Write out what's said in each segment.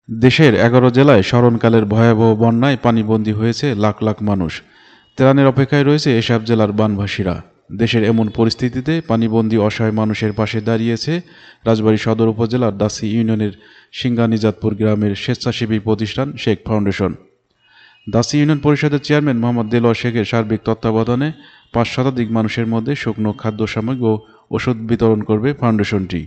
দেশের ১১ জেলায় স্মরণকালের ভয়াবহ বন্যায় পানিবন্দী হয়েছে লাখ লাখ মানুষ। ত্রাণের অপেক্ষায় রয়েছে এসব জেলার বানভাসীরা। দেশের এমন পরিস্থিতিতে পানিবন্দী অসহায় মানুষের পাশে দাঁড়িয়েছে রাজবাড়ী সদর উপজেলার দাসী ইউনিয়নের সিংগানিজাতপুর গ্রামের স্বেচ্ছাসেবী প্রতিষ্ঠান শেখ ফাউন্ডেশন। দাসী ইউনিয়ন পরিষদের চেয়ারম্যান মোহাম্মদ দেলোয়ার শেখের সার্বিক তত্ত্বাবধানে ৫ শতাধিক মানুষের মধ্যে শুকনো খাদ্য সামগ্রী ও ওষুধ বিতরণ করবে ফাউন্ডেশনটি।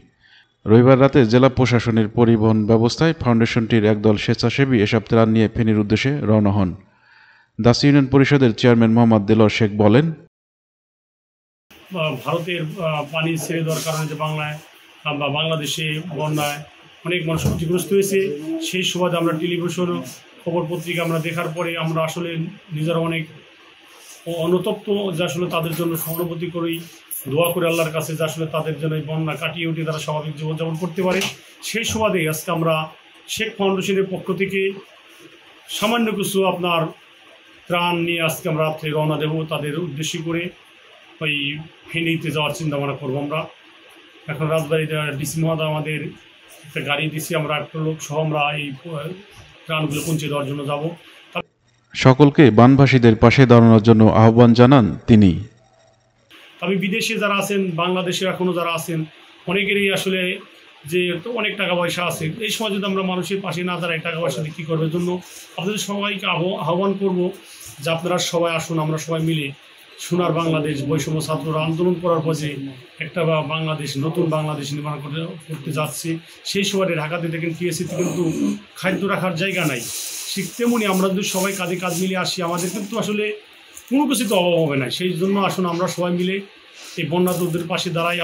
রবিবার রাতে জেলা প্রশাসনের পরিবহন ব্যবস্থায় ফাউন্ডেশনটির একদল স্বেচ্ছাসেবী এসব ত্রাণ নিয়ে ফেনীর উদ্দেশ্যে রওনা হন। দাসী ইউনিয়ন পরিষদের চেয়ারম্যান মোহাম্মদ দেলোয়ার শেখ বলেন, ভারতের পানি ছেড়ে দেওয়ার কারণে যে বাংলাদেশে বন্যায় অনেক মানুষ ক্ষতিগ্রস্ত হয়েছে, সেই সুবাদে আমরা টেলিভিশন খবর পত্রিকা আমরা দেখার পরে আমরা আসলে নিজেরা অনেক অনুতপ্ত, যে আসলে তাদের জন্য সহানুভূতি করি, দোয়া করে আল্লাহর কাছে যে আসলে তাদের জন্য এই বন্যা কাটিয়ে উঠে তারা স্বাভাবিক জীবনযাপন করতে পারে। সেই সুবাদে আজকে আমরা শেখ ফাউন্ডেশনের পক্ষ থেকে সামান্য কিছু আপনার ত্রাণ নিয়ে আজকে আমরা রাত্রে রওনা দেব তাদের উদ্দেশ্য করে। ওই ফেনীতে যাওয়ার চিন্তা ভাবনা করবো আমরা। এখন রাজবাড়িতে ডিসি মহোদয় আমাদের একটা গাড়ি দিছি, আমরা একটা লোক সহ আমরা এই ত্রাণগুলো পৌঁছে দেওয়ার জন্য যাব। সকলকে বানভাসীদের পাশে দাঁড়ানোর জন্য আহ্বান জানান তিনি। তবে বিদেশে যারা আছেন, বাংলাদেশে এখনও যারা আছেন, অনেকেরই আসলে যে অনেক টাকা পয়সা আছে, এই সময় যদি আমরা মানুষের পাশে না দাঁড়াই টাকা পয়সা দিয়ে কী করবে, জন্য আপনাদের সবাইকে আহ্বান করব যে আপনারা সবাই আসুন, আমরা সবাই মিলে সোনার বাংলাদেশ, বৈষম্য ছাত্ররা আন্দোলন করার পর যে একটা বাংলাদেশ, নতুন বাংলাদেশ নির্মাণ করতে যাচ্ছে, সেই সময় ঢাকাতে দেখেন টিএসসিতে কিন্তু খাদ্য রাখার জায়গা নাই। ঠিক তেমনি আমরা যদি সবাই কাঁধে কাঁধ মিলে আসি, আমাদের কিন্তু আসলে কোনো কিছুতে অভাব হবে না। সেই জন্য আসুন আমরা সবাই মিলে এই বন্যাতুদের পাশে দাঁড়াই।